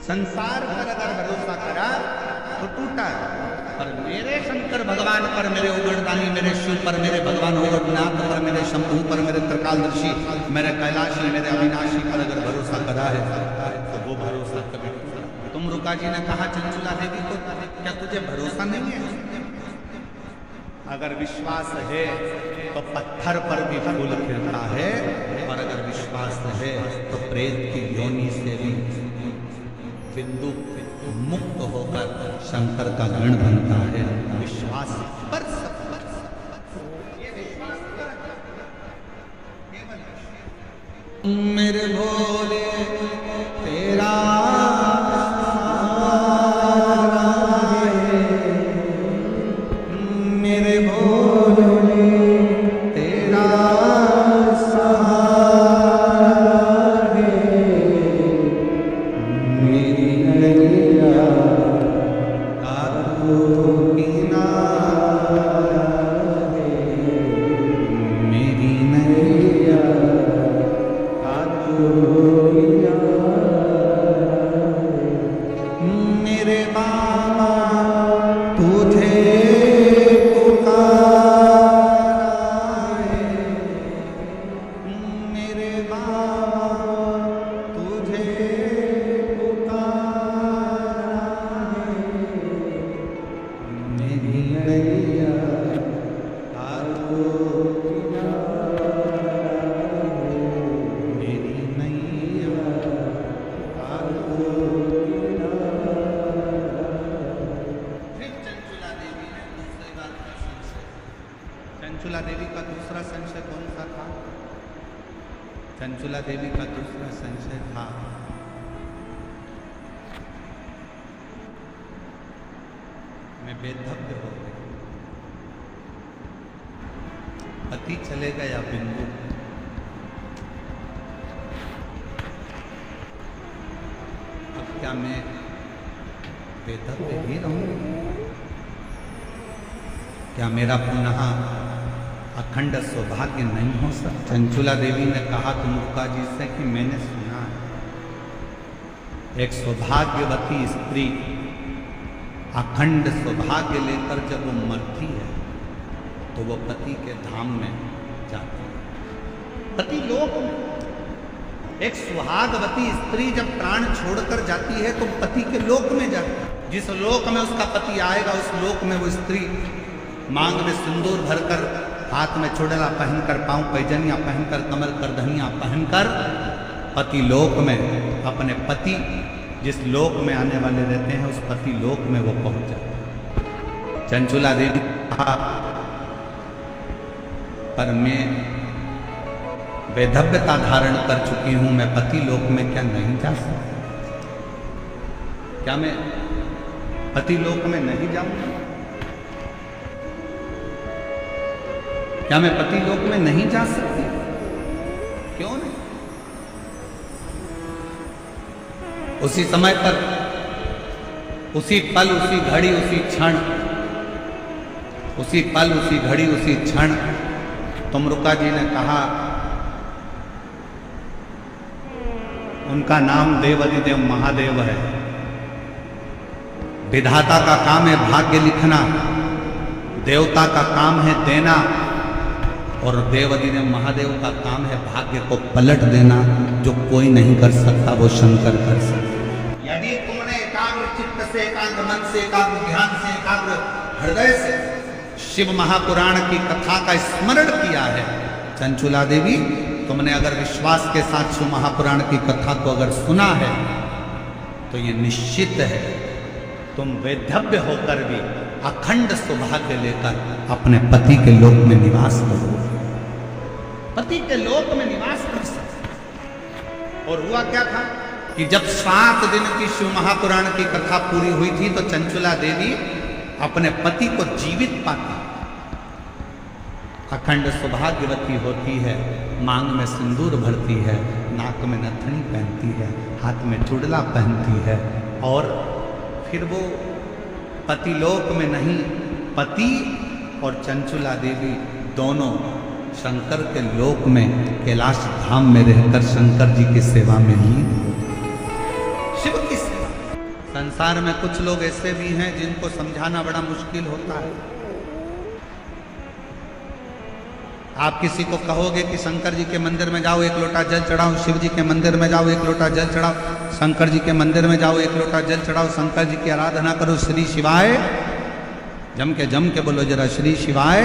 संसार पर अगर भरोसा करा तो टूटा, पर मेरे शंकर भगवान पर, मेरे उगड़दानी, मेरे शिव पर, मेरे भगवान उगड़नाथ पर, मेरे शंभू पर, मेरे त्रिकालदर्शी, मेरे कैलाशी, मेरे अविनाशी पर अगर भरोसा करा है तो वो भरोसा कभी टूटा। तुम रुका जी ने कहा चंचुला देवी को, क्या तुझे भरोसा नहीं है? अगर विश्वास है तो पत्थर पर भी फूल खिलता है, और अगर विश्वास है तो प्रेत की योनि से भी बिंदु मुक्त होकर शंकर का गण बनता है। विश्वास पर मेरे भोले तेरा मेरे भोले तेरा चंचुला देवी का दूसरा संशय कौन सा था? चंचुला देवी का दूसरा संशय था मैं बेधब्य हो गई, पति चले गया बिंदु, अब क्या मैं बेधब्य ही रहूंगी? क्या मेरा पुनः अखंड सौभाग्य नहीं हो सकता? चंचुला देवी ने कहा तुमुका जी से कि मैंने सुना है एक सौभाग्यवती स्त्री अखंड सौभाग्य लेकर जब वो मरती है तो वो पति के धाम में जाती है, पति लोक में। एक सुहागवती स्त्री जब प्राण छोड़कर जाती है तो पति के लोक में जाती है। जिस लोक में उसका पति आएगा उस लोक में वो स्त्री मांग में सिंदूर भरकर, हाथ में चुड़ला पहनकर, पांव पैजनिया पहनकर, कमर करधनिया पहनकर पति लोक में अपने पति जिस लोक में आने वाले रहते हैं उस पति लोक में वो पहुंच जाते। चंचुला देवी कहा पर मैं वैधव्यता धारण कर चुकी हूं, मैं पति लोक में क्या नहीं जा सकती? क्या मैं पति लोक में नहीं जाऊंगा? क्या मैं पति लोक में नहीं जा सकती? क्यों नहीं? उसी समय पर, उसी पल, उसी घड़ी, उसी क्षण, उसी पल, उसी घड़ी, उसी क्षण तुमरुका जी ने कहा, उनका नाम देवाधिदेव महादेव है। विधाता का काम है भाग्य लिखना, देवता का काम है देना, और देवाधिदेव महादेव का काम है भाग्य को पलट देना। जो कोई नहीं कर सकता वो शंकर कर सकता। यदि तुमने एकाग्र चित्त से, एकाग्र मन से, एकाग्र ध्यान से, एकाग्र हृदय से शिव महापुराण की कथा का स्मरण किया है, चंचुला देवी तुमने अगर विश्वास के साथ शिव महापुराण की कथा को अगर सुना है तो ये निश्चित है तुम वैधव्य होकर भी अखंड सौभाग्य लेकर अपने पति के लोक में निवास करो, पति के लोक में निवास कर सकते। और हुआ क्या था कि जब 7 दिन की शिव महापुराण की कथा पूरी हुई थी तो चंचुला देवी अपने पति को जीवित पाती, अखंड सौभाग्यवती होती है, मांग में सिंदूर भरती है, नाक में नथनी पहनती है, हाथ में चुड़ला पहनती है, और फिर वो पतिलोक में नहीं, पति और चंचुला देवी दोनों शंकर के लोक में कैलाश धाम में रहकर शंकर जी की सेवा में लीन, शिव की सेवा। संसार में कुछ लोग ऐसे भी हैं जिनको समझाना बड़ा मुश्किल होता है। आप किसी को कहोगे कि शंकर जी के मंदिर में जाओ, एक लोटा जल चढ़ाओ, शिव जी के मंदिर में जाओ, एक लोटा जल चढ़ाओ, शंकर जी के मंदिर में जाओ, एक लोटा जल चढ़ाओ, शंकर जी की आराधना करो, श्री शिवाय जम के बोलो जरा, श्री शिवाय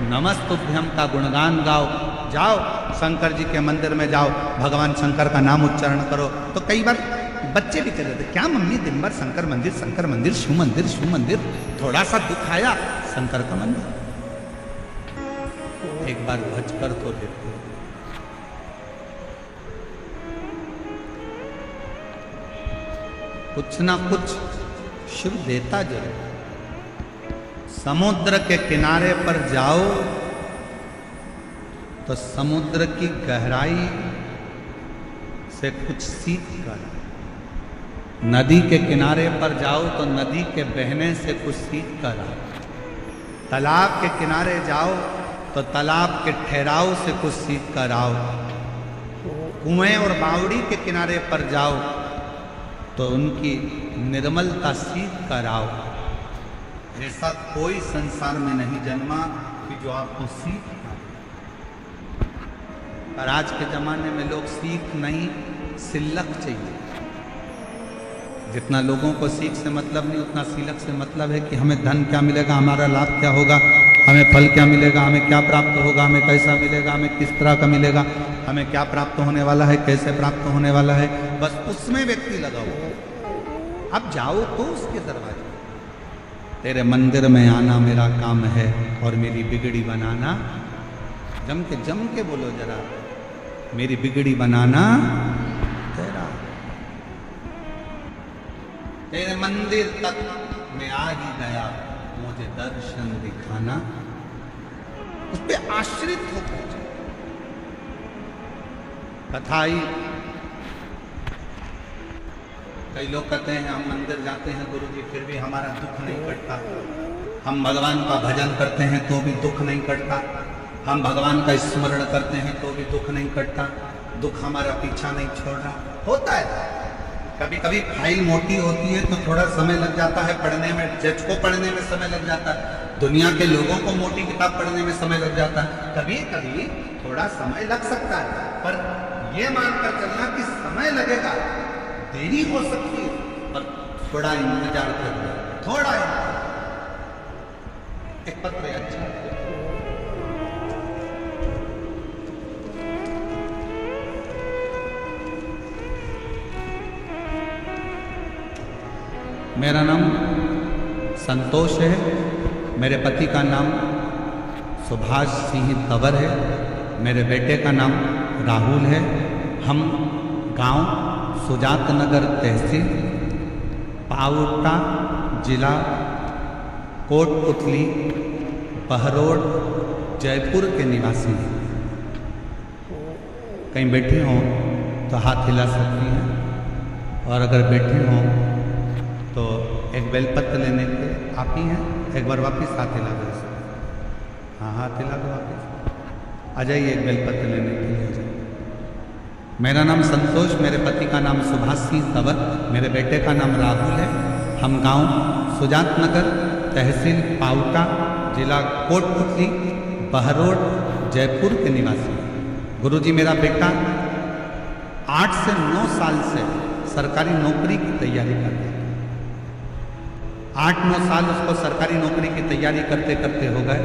नमस्तुभ्यम का गुणगान गाओ, जाओ शंकर जी के मंदिर में जाओ, भगवान शंकर का नाम उच्चारण करो। तो कई बार बच्चे भी कहते थे, क्या मम्मी दिन भर शंकर मंदिर, शिव मंदिर, थोड़ा सा दुख आया शंकर का मंदिर, एक बार भज कर तो देखो। कुछ ना कुछ शिव देता जरूर। समुद्र के किनारे पर जाओ तो समुद्र की गहराई से कुछ सीख कर, नदी के किनारे पर जाओ तो नदी के बहने से कुछ सीख कर आओ, तालाब के किनारे जाओ तो तालाब के ठहराव से कुछ सीख कर आओ, कुएं और बावड़ी के किनारे पर जाओ तो उनकी निर्मलता सीख कर आओ। ऐसा कोई संसार में नहीं जन्मा कि जो आपको सीख पाए। पर आज के जमाने में लोग सीख नहीं, सिलक चाहिए। जितना लोगों को सीख से मतलब नहीं, उतना सिलक से मतलब है कि हमें धन क्या मिलेगा, हमारा लाभ क्या होगा, हमें फल क्या मिलेगा, हमें क्या प्राप्त होगा, हमें कैसा मिलेगा, हमें किस तरह का मिलेगा, हमें क्या प्राप्त होने वाला है, कैसे प्राप्त होने वाला है, बस उसमें व्यक्ति लगा हुआ। अब जाओ तो उसके दरवाजे, तेरे मंदिर में आना मेरा काम है और मेरी बिगड़ी बनाना, जम के बोलो जरा, मेरी बिगड़ी बनाना तेरा। तेरे मंदिर तक मैं आ ही गया, मुझे दर्शन दिखाना, उस पर आश्रित होकर कथाई। कई लोग कहते हैं हम मंदिर जाते हैं गुरुजी फिर भी हमारा दुख नहीं कटता, हम भगवान का भजन करते हैं तो भी दुख नहीं कटता, हम भगवान का स्मरण करते हैं तो भी दुख नहीं कटता, दुख हमारा पीछा नहीं छोड़ रहा। होता है, कभी कभी फाइल मोटी होती है तो थोड़ा समय लग जाता है पढ़ने में, जज को पढ़ने में समय लग जाता है, दुनिया के लोगों को मोटी किताब पढ़ने में समय लग जाता है, कभी कभी थोड़ा समय लग सकता है। पर यह मानकर चलना कि समय लगेगा, देरी हो सकती है, पर थोड़ा इंतजार करना, थोड़ा एक पत्र अच्छा। मेरा नाम संतोष है, मेरे पति का नाम सुभाष सिंह तंवर है, मेरे बेटे का नाम राहुल है। हम गांव सुजात नगर तहसील पावटा जिला कोटपुतली बहरोड जयपुर के निवासी हैं। कहीं बैठे हों तो हाथ हिला सकती हैं, और अगर बैठे हों तो एक बेलपत्र लेने के आप ही हैं, एक बार वापस हाथ हिला दो। हाँ, हाथ हिला दो, वापस आ जाइए, एक बेलपत्र लेने के लिए आ जाइए। मेरा नाम संतोष, मेरे पति का नाम सुभाष सिंह तंवर, मेरे बेटे का नाम राहुल है। हम गांव सुजात नगर तहसील पावटा जिला कोटपुतली बहरोड जयपुर के निवासी हैं। गुरुजी, मेरा बेटा 8 से 9 साल से सरकारी नौकरी की तैयारी करता है। 8-9 साल उसको सरकारी नौकरी की तैयारी करते करते हो गए।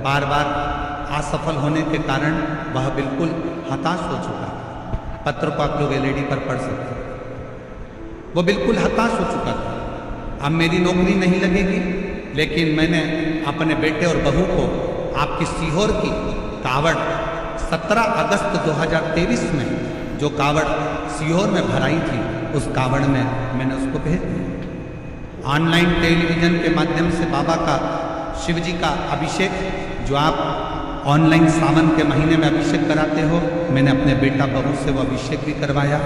बार बार असफल होने के कारण वह बिल्कुल हताश हो चुका। पत्र को आप लोग एलईडी पर पढ़ सकते हैं। वो बिल्कुल हताश हो चुका था, अब मेरी नौकरी नहीं लगेगी। लेकिन मैंने अपने बेटे और बहू को आपकी सीहोर की कावड़ 17 अगस्त 2023 में जो कावड़ सीहोर में भराई थी, उस कावड़ में मैंने उसको भेज दिया। ऑनलाइन टेलीविज़न के माध्यम से बाबा का, शिव जी का अभिषेक, जो आप ऑनलाइन सावन के महीने में अभिषेक कराते हो, मैंने अपने बेटा बहू से वो अभिषेक भी करवाया,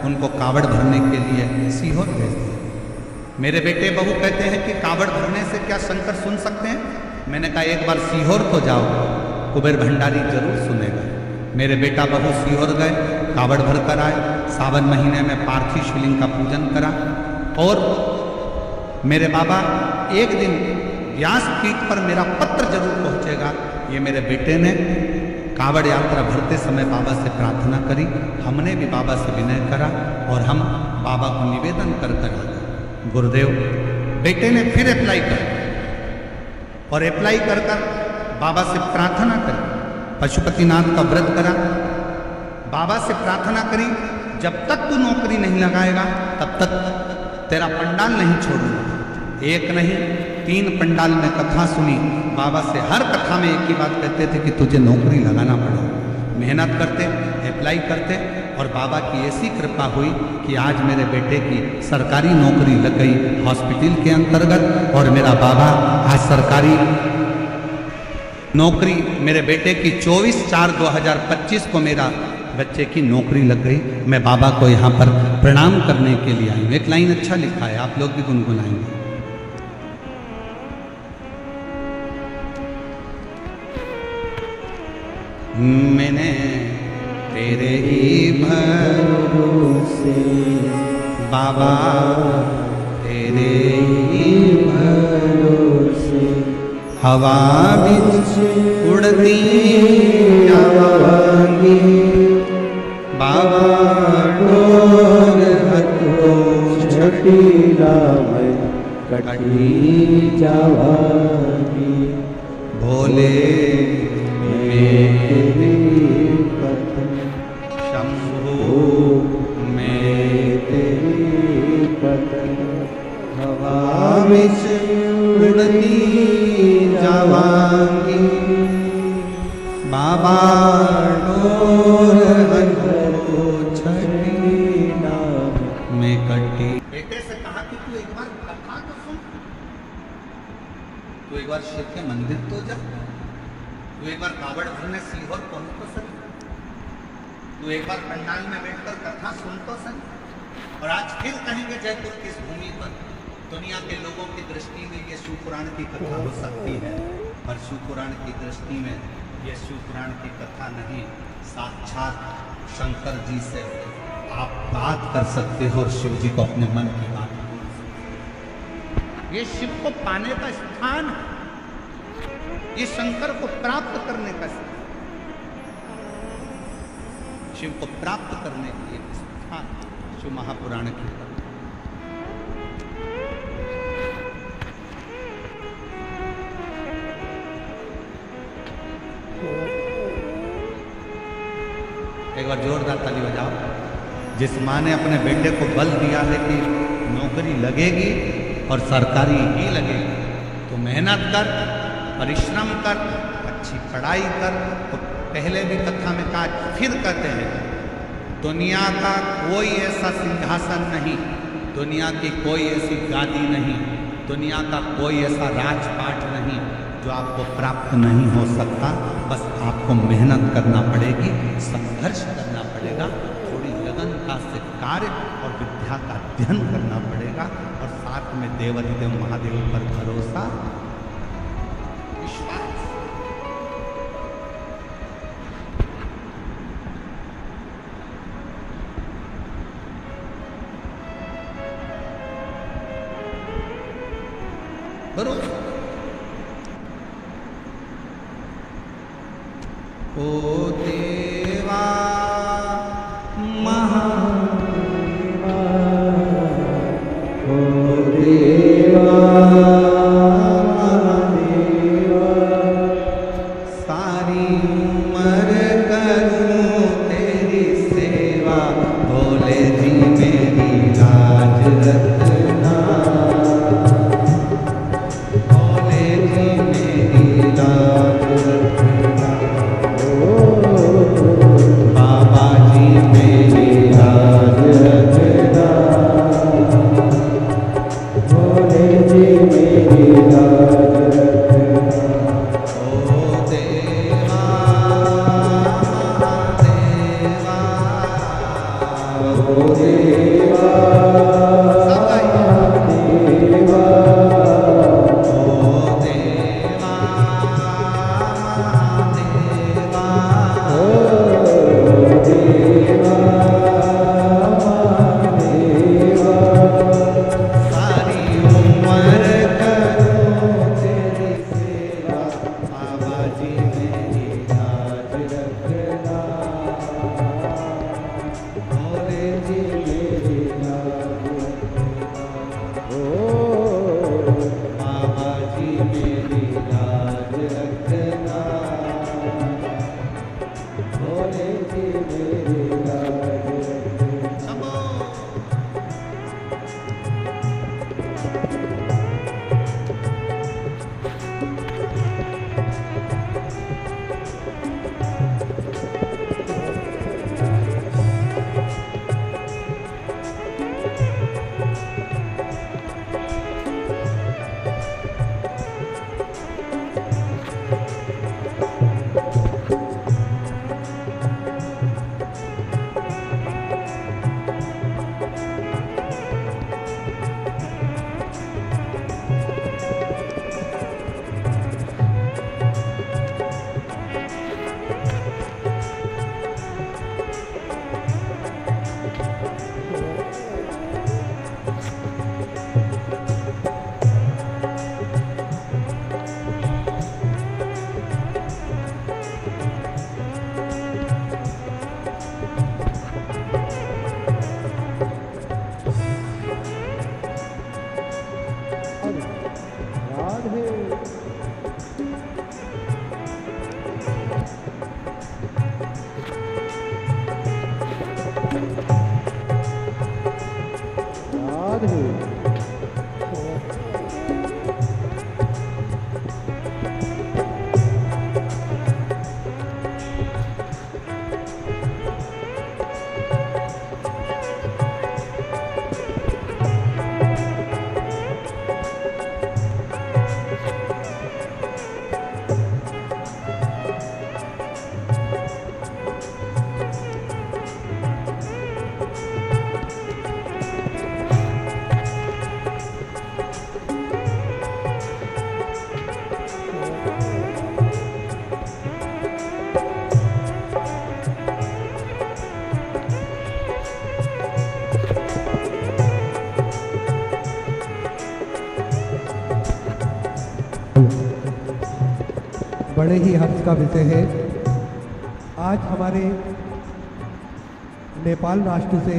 उनको कावड़ भरने के लिए सीहोर भेज दिया। मेरे बेटे बहू कहते हैं कि कावड़ भरने से क्या शंकर सुन सकते हैं? मैंने कहा एक बार सीहोर तो जाओ, कुबेर भंडारी जरूर सुनेगा। मेरे बेटा बहू सीहोर गए, कावड़ भर कर आए, सावन महीने में पार्थिव शिवलिंग का पूजन करा और मेरे बाबा एक दिन व्यासपीठ पर मेरा पत्र जरूर पहुंचेगा। ये मेरे बेटे ने कांवड़ यात्रा भरते समय बाबा से प्रार्थना करी, हमने भी बाबा से विनय करा और हम बाबा को निवेदन कर कर आ गए। गुरुदेव बेटे ने फिर अप्लाई कर और अप्लाई कर कर बाबा से प्रार्थना करी, पशुपतिनाथ का व्रत करा, बाबा से प्रार्थना करी, जब तक तू नौकरी नहीं लगाएगा तब तक तेरा पंडाल नहीं छोड़ूंगा। एक नहीं 3 पंडाल में कथा सुनी, बाबा से हर कथा में एक ही बात कहते थे कि तुझे नौकरी लगाना पड़ेगा। मेहनत करते, अप्लाई करते और बाबा की ऐसी कृपा हुई कि आज मेरे बेटे की सरकारी नौकरी लग गई हॉस्पिटल के अंतर्गत, और मेरा बाबा आज सरकारी नौकरी मेरे बेटे की 24/4/2025 को मेरा बच्चे की नौकरी लग गई। मैं बाबा को यहाँ पर प्रणाम करने के लिए आई हूँ। एक लाइन अच्छा लिखा है, आप लोग भी गुनगुनाएंगे। मैंने तेरे ही भरोसे बाबा, तेरे ही भरोसे हवा बिच उड़ती जावांगी, बाबा डोर हथो छटीला मैं कटी जावांगी, भोले मेरी पतन शंभू में तेरी पतन हवा बिच उड़ती जावांगी, बाबा डोर हथो छटीला में कटी। बेटे से कहा कि तू एक बार कथा तो सुन, तू एक बार शिव के मंदिर तो जा, तू एक बार कावड़ भरने सीहोर पहुंच तो सके, तू एक बार पंडाल में बैठकर कथा सुन तो सके। और आज फिर कहेंगे जयपुर की इस भूमि पर दुनिया के लोगों की दृष्टि में ये शिव पुराण की कथा हो सकती है, पर शिव पुराण की दृष्टि में ये शिव पुराण की कथा नहीं, साक्षात शंकर जी से आप बात कर सकते हो और शिव जी को अपने मन की बात बोल सकते हो। ये शिव को पाने का स्थान है, ये शंकर को प्राप्त करने का स्थान, शिव को प्राप्त करने के लिए स्थान शिव महापुराण की। एक बार जोरदार ताली बजाओ। जिस माँ ने अपने बेटे को बल दिया है कि नौकरी लगेगी और सरकारी ही लगेगी, तो मेहनत कर, परिश्रम कर, अच्छी पढ़ाई कर। तो पहले भी कथा में कहा, फिर कहते हैं, दुनिया का कोई ऐसा सिंहासन नहीं, दुनिया की कोई ऐसी गादी नहीं, दुनिया का कोई ऐसा राजपाट नहीं जो आपको प्राप्त नहीं हो सकता। बस आपको मेहनत करना पड़ेगी, संघर्ष करना पड़ेगा, थोड़ी लगनता से कार्य और विद्या का अध्ययन करना पड़ेगा, और साथ में देवाधिदेव महादेव पर भरोसा, विश्वास। भरोसा। ओ देवा महादेवा, ओ देवा महादेवा, सारी उम्र करूं तेरी सेवा, भोले जी मेरी लाज रखना, भोले जी मेरी लाज रखना। राधे। बड़े ही हर्ष का विषय है। आज हमारे नेपाल राष्ट्र से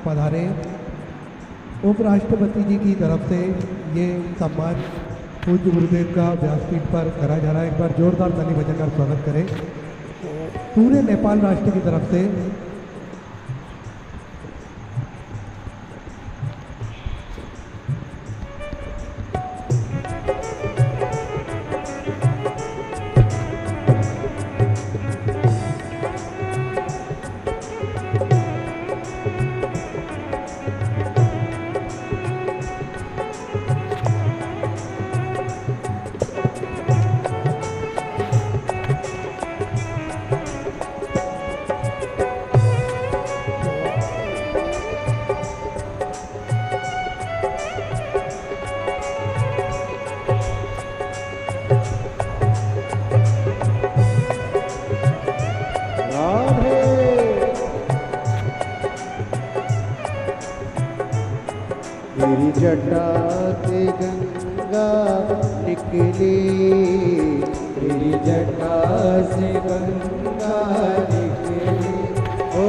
पधारे उपराष्ट्रपति जी की तरफ से ये सम्मान पूज्य गुरुदेव का व्यासपीठ पर करा जा रहा है। एक बार जोरदार ताली बजाकर स्वागत करें पूरे नेपाल राष्ट्र की तरफ से। तेरी जटा से गंगा निकली, तेरी जटा से गंगा निकली, ओ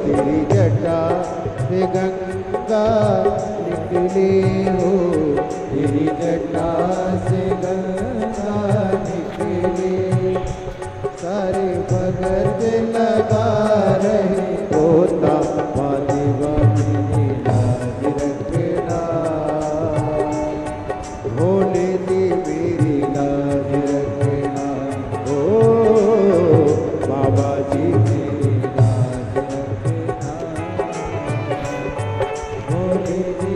तेरी जटा से गंगा निकली हो, तेरी जटा से गंगा निकली। सारे भगत लगा रहे होता मादेवा मेरी लाज रखना, भोले दी मेरी लाज रखना, ओ बाबा जी मेरी लाज रखना, भोले दी